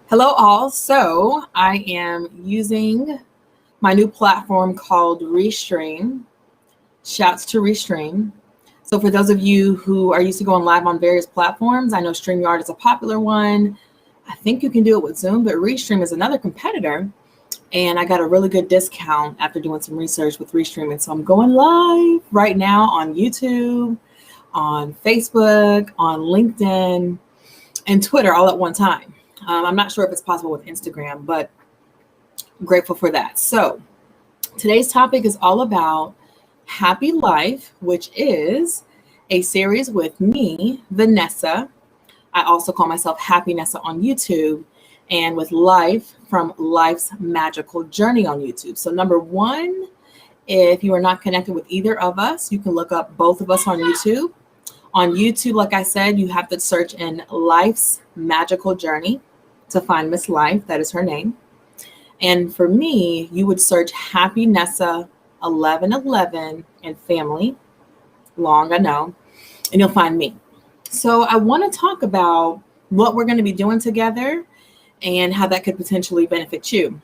Hello all. So I am using my new platform called Restream. Shouts to Restream. So for those of you who are used to going live on various platforms, I know StreamYard is a popular one. I think you can do it with Zoom, but Restream is another competitor. And I got a really good discount after doing some research with Restream. And so I'm going live right now on YouTube, on Facebook, on LinkedIn, and Twitter all at one time. I'm not sure if it's possible with Instagram, but grateful for that. So today's topic is all about Happy Life, which is a series with me, Vanessa. I also call myself HappyNessa on YouTube, and with Life from Life's Magical Journey on YouTube. So number one, if you are not connected with either of us, you can look up both of us on YouTube. On YouTube, like I said, you have to search in Life's Magical Journey to find Miss Life. That is her name. And for me, you would search HappyNessa 1111 and family. Long, I know. And you'll find me. So I want to talk about what we're going to be doing together and how that could potentially benefit you.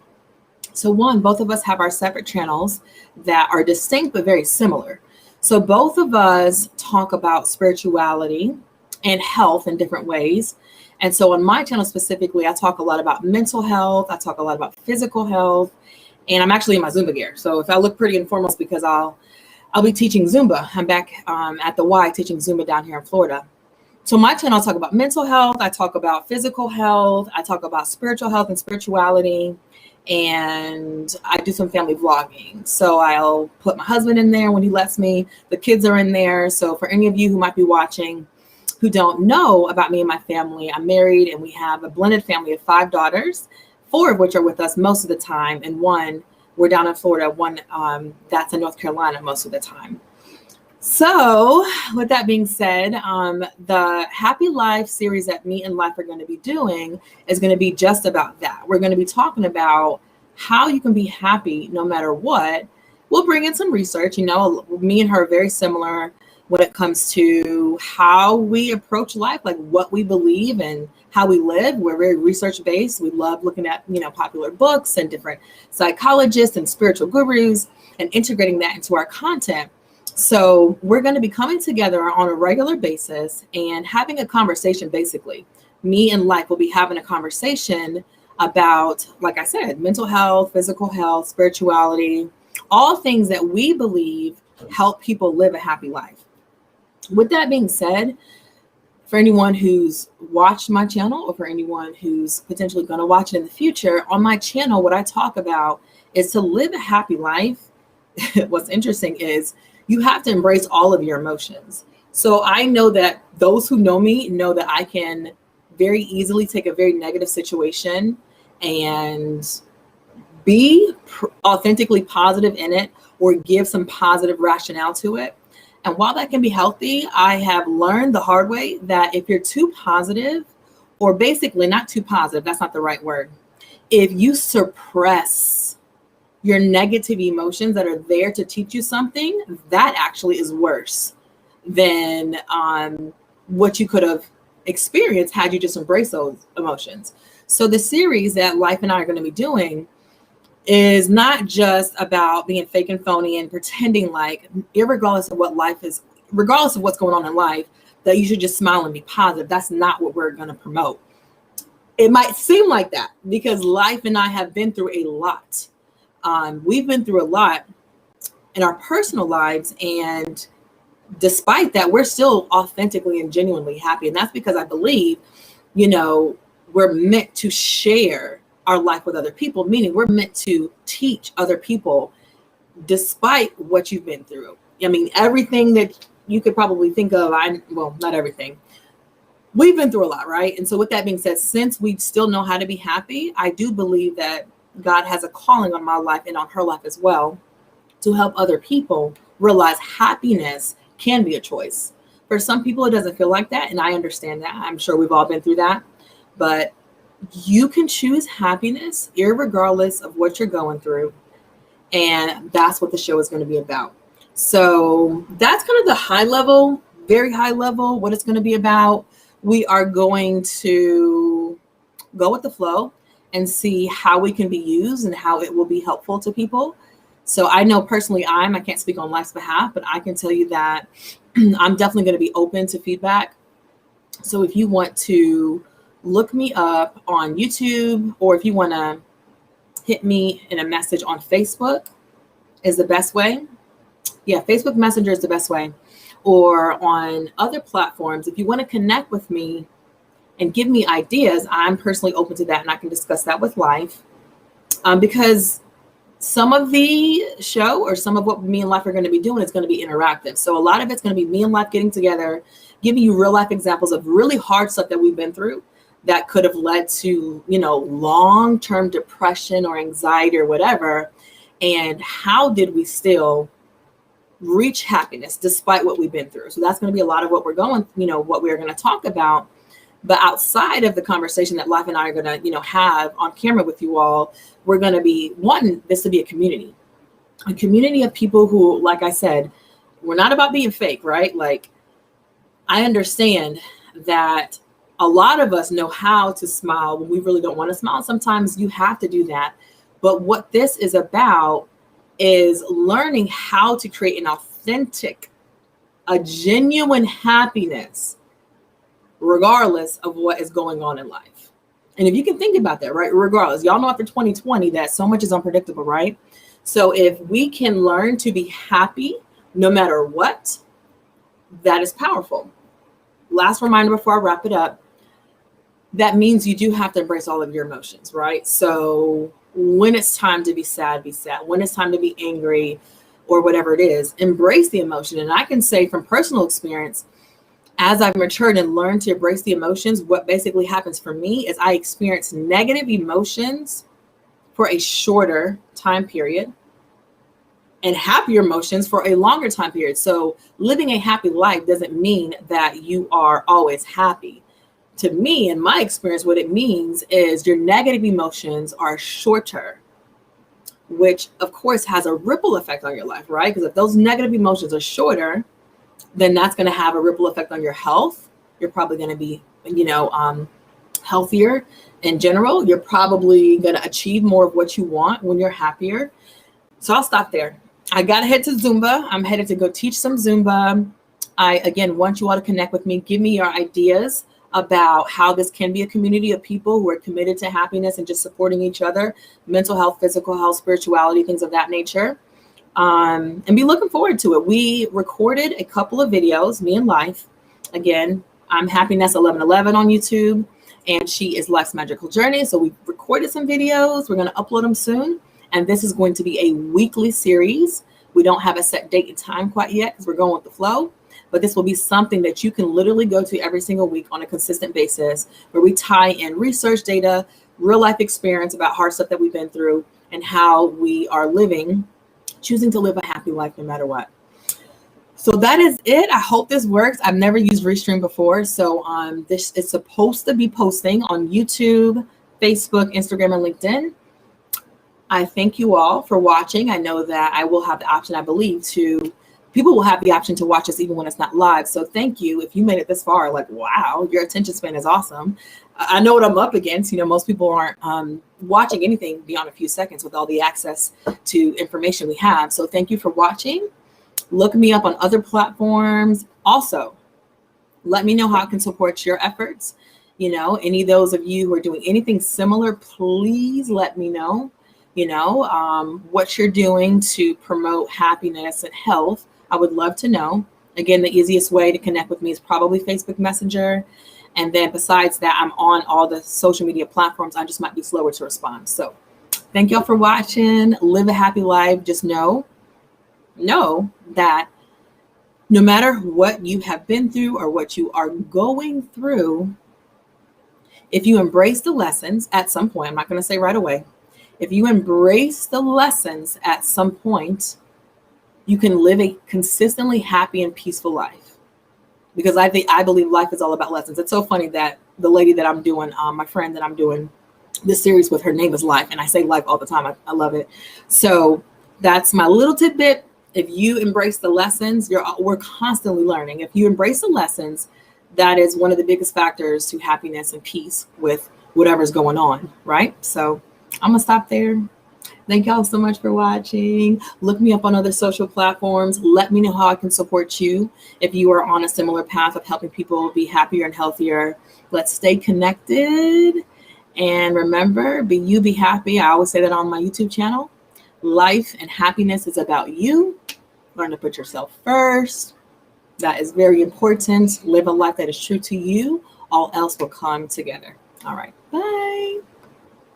So one, both of us have our separate channels that are distinct but very similar. So both of us talk about spirituality and health in different ways. And so on my channel specifically, I talk a lot about mental health. I talk a lot about physical health, and I'm actually in my Zumba gear. So if I look pretty informal, it's because I'll be teaching Zumba. I'm back at the Y teaching Zumba down here in Florida. So my channel, I talk about mental health. I talk about physical health. I talk about spiritual health and spirituality. And I do some family vlogging. So I'll put my husband in there when he lets me. The kids are in there. So for any of you who might be watching who don't know about me and my family, I'm married and we have a blended family of 5 daughters, 4 of which are with us most of the time. And one, we're down in Florida, one that's in North Carolina most of the time. So with that being said, the Happy Life series that me and Life are going to be doing is going to be just about that. We're going to be talking about how you can be happy no matter what. We'll bring in some research. You know, me and her are very similar when it comes to how we approach life, like what we believe and how we live. We're very research-based. We love looking at, popular books and different psychologists and spiritual gurus and integrating that into our content. So we're going to be coming together on a regular basis and having a conversation. Basically, me and Life will be having a conversation about, like I said, mental health, physical health, spirituality, all things that we believe help people live a happy life. With that being said, for anyone who's watched my channel or for anyone who's potentially going to watch it in the future, on my channel, what I talk about is to live a happy life. What's interesting is you have to embrace all of your emotions. So I know that those who know me know that I can very easily take a very negative situation and be authentically positive in it or give some positive rationale to it. And while that can be healthy, I have learned the hard way that if you're too positive, or basically not too positive, that's not the right word. If you suppress your negative emotions that are there to teach you something, that actually is worse than what you could have experienced had you just embraced those emotions. So the series that Life and I are going to be doing is not just about being fake and phony and pretending like, irregardless of what life is, regardless of what's going on in life, that you should just smile and be positive. That's not what we're going to promote. It might seem like that because Life and I have been through a lot. We've been through a lot in our personal lives, and despite that, we're still authentically and genuinely happy. And that's because I believe, we're meant to share our life with other people, meaning we're meant to teach other people despite what you've been through. I mean, everything that you could probably think of, not everything. We've been through a lot, right? And so with that being said, since we still know how to be happy, I do believe that God has a calling on my life and on her life as well to help other people realize happiness can be a choice. For some people, it doesn't feel like that. And I understand that. I'm sure we've all been through that. But you can choose happiness irregardless of what you're going through. And that's what the show is going to be about. So that's kind of the high level, very high level, what it's going to be about. We are going to go with the flow and see how we can be used and how it will be helpful to people. So I know personally, I can't speak on Life's behalf, but I can tell you that I'm definitely going to be open to feedback. So if you want to look me up on YouTube, or if you want to hit me in a message on Facebook is the best way. Yeah, Facebook Messenger is the best way. Or on other platforms, if you want to connect with me and give me ideas, I'm personally open to that, and I can discuss that with Life. Because some of the show or some of what me and Life are going to be doing is going to be interactive. So a lot of it's going to be me and Life getting together, giving you real life examples of really hard stuff that we've been through that could have led to, long-term depression or anxiety or whatever. And how did we still reach happiness despite what we've been through? So that's going to be a lot of what we're what we're going to talk about. But outside of the conversation that Life and I are going to, have on camera with you all, we're going to be wanting this to be a community of people who, like I said, we're not about being fake, right? Like, I understand that a lot of us know how to smile when we really don't want to smile. Sometimes you have to do that. But what this is about is learning how to create an authentic, a genuine happiness, regardless of what is going on in life. And if you can think about that, right? Regardless, y'all know after 2020 that so much is unpredictable, right? So if we can learn to be happy no matter what, that is powerful. Last reminder before I wrap it up, that means you do have to embrace all of your emotions, right? So when it's time to be sad, be sad. When it's time to be angry or whatever it is, embrace the emotion. And I can say from personal experience, as I've matured and learned to embrace the emotions, what basically happens for me is I experience negative emotions for a shorter time period and happier emotions for a longer time period. So living a happy life doesn't mean that you are always happy. To me, in my experience, what it means is your negative emotions are shorter, which of course has a ripple effect on your life, right? Because if those negative emotions are shorter, then that's going to have a ripple effect on your health. You're probably going to be, healthier in general. You're probably going to achieve more of what you want when you're happier. So I'll stop there. I got to head to Zumba. I'm headed to go teach some Zumba. I, again, want you all to connect with me. Give me your ideas about how this can be a community of people who are committed to happiness and just supporting each other, mental health, physical health, spirituality, things of that nature. And be looking forward to it. We recorded a couple of videos, me and Life. Again, I'm HappyNessa 1111 on YouTube, and she is Life's Magical Journey. So we recorded some videos. We're going to upload them soon. And this is going to be a weekly series. We don't have a set date and time quite yet because we're going with the flow. But this will be something that you can literally go to every single week on a consistent basis, where we tie in research data, real life experience about hard stuff that we've been through, and how we are choosing to live a happy life no matter what. So that is it. I hope this works. I've never used Restream before. So this is supposed to be posting on YouTube, Facebook, Instagram, and LinkedIn. I thank you all for watching. I know that I will have the option, I believe, people will have the option to watch us even when it's not live. So thank you. If you made it this far, like, wow, your attention span is awesome. I know what I'm up against. Most people aren't watching anything beyond a few seconds with all the access to information we have. So thank you for watching. Look me up on other platforms. Also, let me know how I can support your efforts. Any of those of you who are doing anything similar, please let me know, what you're doing to promote happiness and health. I would love to know. Again, the easiest way to connect with me is probably Facebook Messenger. And then besides that, I'm on all the social media platforms. I just might be slower to respond. So thank y'all for watching. Live a happy life. Just know that no matter what you have been through or what you are going through, if you embrace the lessons at some point, I'm not going to say right away, if you embrace the lessons at some point, you can live a consistently happy and peaceful life. Because I believe life is all about lessons. It's so funny that the lady that I'm doing, my friend that I'm doing this series with, her name is Life. And I say Life all the time. I love it. So that's my little tidbit. If you embrace the lessons, we're constantly learning. If you embrace the lessons, that is one of the biggest factors to happiness and peace with whatever's going on, right? So I'm gonna stop there. Thank y'all so much for watching. Look me up on other social platforms. Let me know how I can support you if you are on a similar path of helping people be happier and healthier. Let's stay connected. And remember, be you, be happy. I always say that on my YouTube channel. Life and happiness is about you. Learn to put yourself first. That is very important. Live a life that is true to you. All else will come together. All right. Bye.